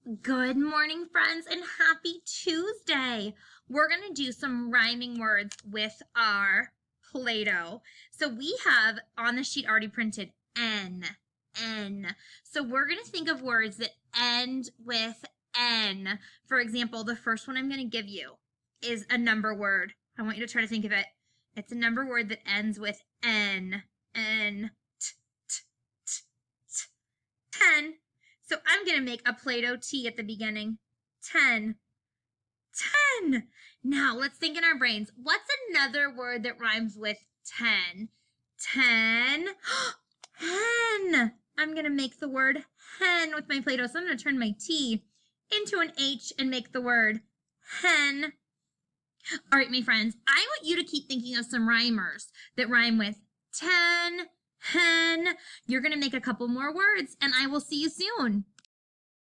Good morning, friends, and happy Tuesday. We're going to do some rhyming words with our Play-Doh. So we have on the sheet already printed N. So we're going to think of words that end with N. For example, the first one I'm going to give you is a number word. I want you to try to think of it. It's a number word that ends with N. N. 10. So I'm going to make a Play-Doh T at the beginning. 10. 10. Now let's think in our brains. What's another word that rhymes with 10? 10. Hen. I'm going to make the word hen with my Play-Doh. So I'm going to turn my T into an H and make the word hen. All right, my friends, I want you to keep thinking of some rhymers that rhyme with 10, hen. You're going to make a couple more words, and I will see you soon.